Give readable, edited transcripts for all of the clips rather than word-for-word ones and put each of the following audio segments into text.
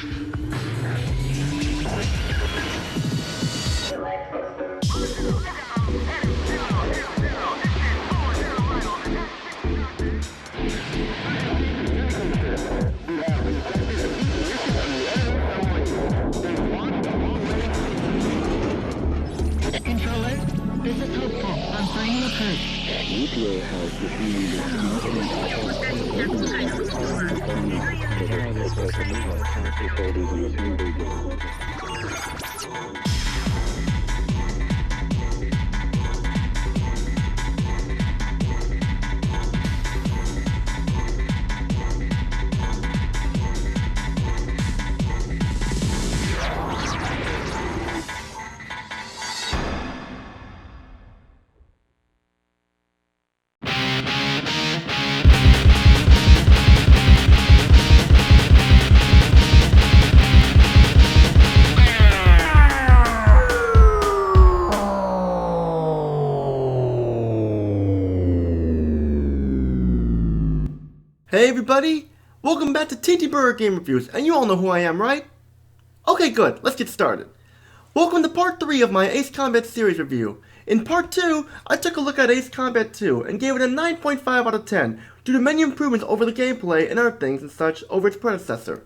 Controller, this is Hopeful. I'm finding a proof. EPA has Hey everybody, welcome back to TTBurger Game Reviews, and you all know who I am, right? Okay, good, let's get started. Welcome to part 3 of my Ace Combat series review. In part 2, I took a look at Ace Combat 2 and gave it a 9.5 out of 10 due to many improvements over the gameplay and other things and such over its predecessor.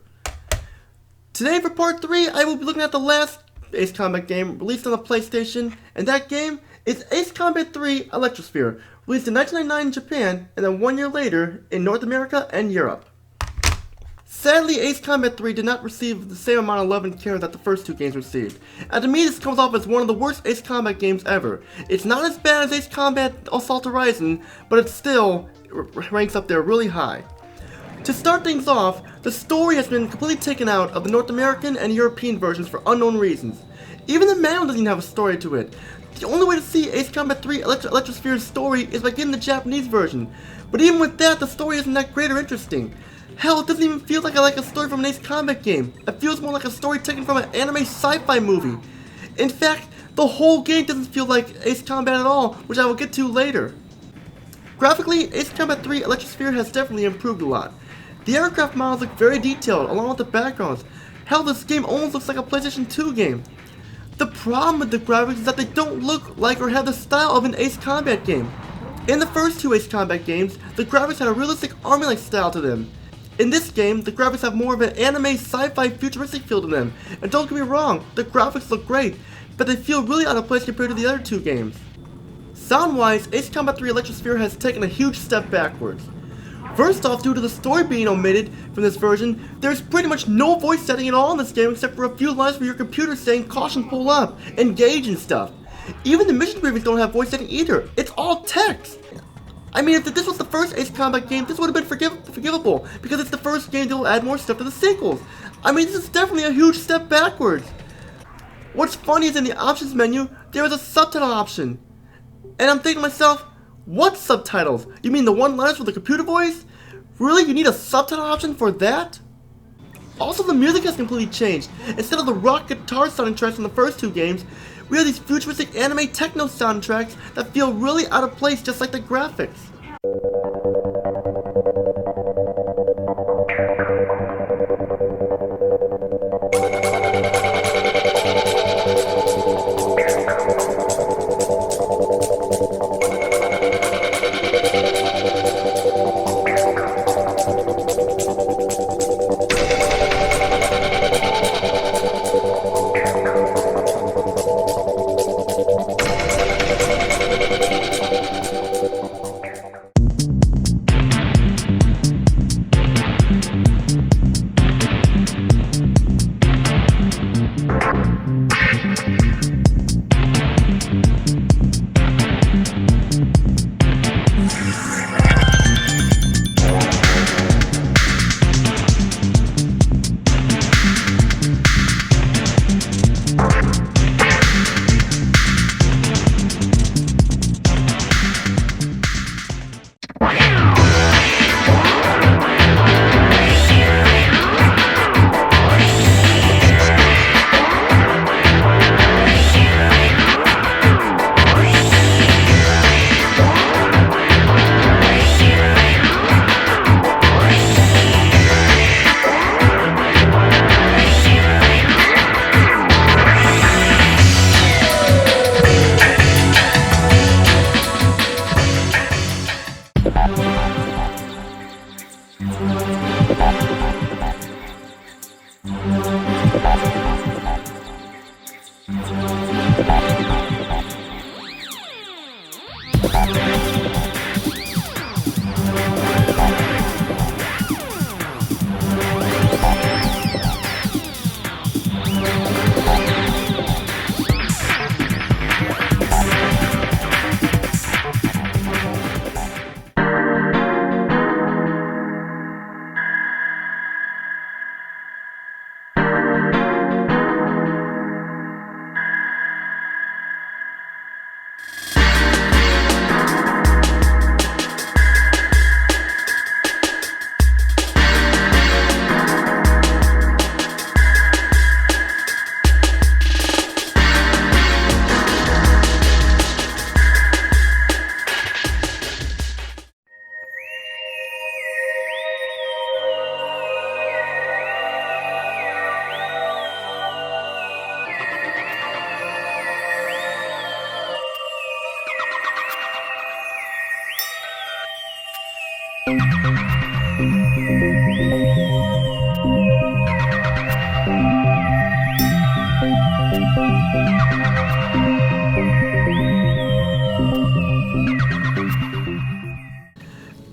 Today for part 3, I will be looking at the last Ace Combat game released on the PlayStation, and that game is Ace Combat 3 Electrosphere, released in 1999 in Japan, and then 1 year later in North America and Europe. Sadly, Ace Combat 3 did not receive the same amount of love and care that the first two games received, and to me this comes off as one of the worst Ace Combat games ever. It's not as bad as Ace Combat Assault Horizon, but it still ranks up there really high. To start things off, the story has been completely taken out of the North American and European versions for unknown reasons. Even the manual doesn't even have a story to it. The only way to see Ace Combat 3 Electrosphere's story is by getting the Japanese version. But even with that, the story isn't that great or interesting. Hell, it doesn't even feel like a story from an Ace Combat game. It feels more like a story taken from an anime sci-fi movie. In fact, the whole game doesn't feel like Ace Combat at all, which I will get to later. Graphically, Ace Combat 3 Electrosphere has definitely improved a lot. The aircraft models look very detailed, along with the backgrounds. Hell, this game almost looks like a PlayStation 2 game. The problem with the graphics is that they don't look like or have the style of an Ace Combat game. In the first two Ace Combat games, the graphics had a realistic army-like style to them. In this game, the graphics have more of an anime sci-fi futuristic feel to them. And don't get me wrong, the graphics look great, but they feel really out of place compared to the other two games. Sound-wise, Ace Combat 3 Electrosphere has taken a huge step backwards. First off, due to the story being omitted from this version, there's pretty much no voice setting at all in this game except for a few lines from your computer saying caution, pull up, engage and stuff. Even the mission briefings don't have voice setting either, it's all text. I mean, if this was the first Ace Combat game, this would have been forgivable, because it's the first game that will add more stuff to the sequels. I mean, this is definitely a huge step backwards. What's funny is in the options menu, there is a subtitle option. And I'm thinking to myself, what subtitles? You mean the one-liners with the computer voice? Really? You need a subtitle option for that? Also, the music has completely changed. Instead of the rock guitar soundtracks from the first two games, we have these futuristic anime techno soundtracks that feel really out of place, just like the graphics.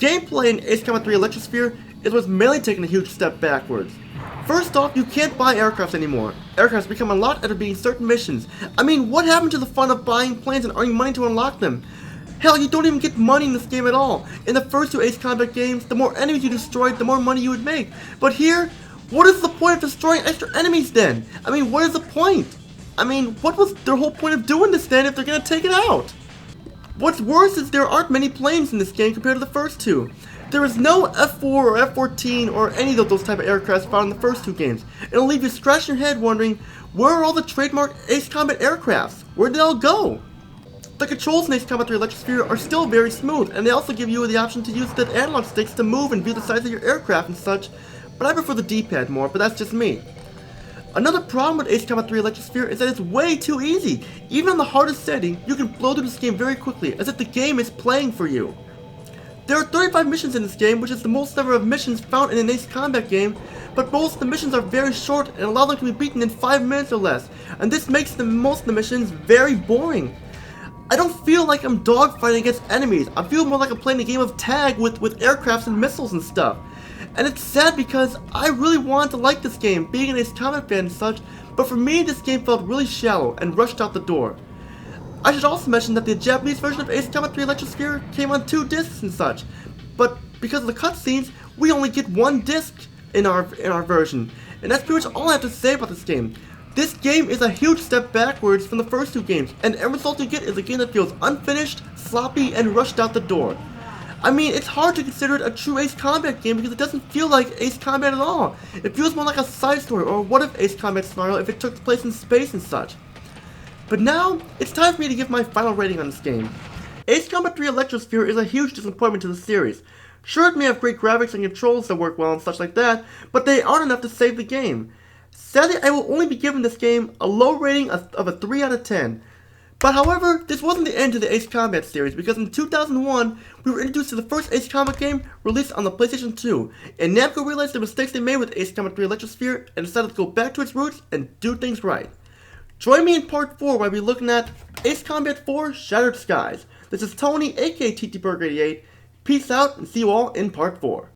Gameplay in Ace Combat 3 Electrosphere is what's mainly taking a huge step backwards. First off, you can't buy aircrafts anymore. Aircrafts become a lot after being certain missions. I mean, what happened to the fun of buying planes and earning money to unlock them? Hell, you don't even get money in this game at all. In the first two Ace Combat games, the more enemies you destroyed, the more money you would make. But here, what is the point of destroying extra enemies then? I mean, what is the point? I mean, what was their whole point of doing this then if they're gonna take it out? What's worse is there aren't many planes in this game compared to the first two. There is no F4 or F14 or any of those type of aircrafts found in the first two games. It'll leave you scratching your head wondering, where are all the trademark Ace Combat aircrafts? Where did they all go? The controls in Ace Combat 3 Electrosphere are still very smooth, and they also give you the option to use the analog sticks to move and view the size of your aircraft and such, but I prefer the D-pad more, but that's just me. Another problem with Ace Combat 3 Electrosphere is that it's way too easy. Even on the hardest setting, you can blow through this game very quickly, as if the game is playing for you. There are 35 missions in this game, which is the most number of missions found in an Ace Combat game, but most of the missions are very short and a lot of them can be beaten in 5 minutes or less, and this makes most of the missions very boring. I don't feel like I'm dogfighting against enemies. I feel more like I'm playing a game of tag with aircrafts and missiles and stuff. And it's sad because I really wanted to like this game, being an Ace Combat fan and such, but for me this game felt really shallow and rushed out the door. I should also mention that the Japanese version of Ace Combat 3 Electrosphere came on 2 discs and such, but because of the cutscenes, we only get 1 disc in our version, and that's pretty much all I have to say about this game. This game is a huge step backwards from the first 2 games, and the end result you get is a game that feels unfinished, sloppy, and rushed out the door. I mean, it's hard to consider it a true Ace Combat game because it doesn't feel like Ace Combat at all. It feels more like a side story or a what if Ace Combat scenario if it took place in space and such. But now, it's time for me to give my final rating on this game. Ace Combat 3 Electrosphere is a huge disappointment to the series. Sure, it may have great graphics and controls that work well and such like that, but they aren't enough to save the game. Sadly, I will only be giving this game a low rating of a 3 out of 10. But however, this wasn't the end of the Ace Combat series, because in 2001, we were introduced to the first Ace Combat game released on the PlayStation 2, and Namco realized the mistakes they made with Ace Combat 3 Electrosphere and decided to go back to its roots and do things right. Join me in part 4 where we'll be looking at Ace Combat 4 Shattered Skies. This is Tony, aka TTBurger 88. Peace out and see you all in part 4.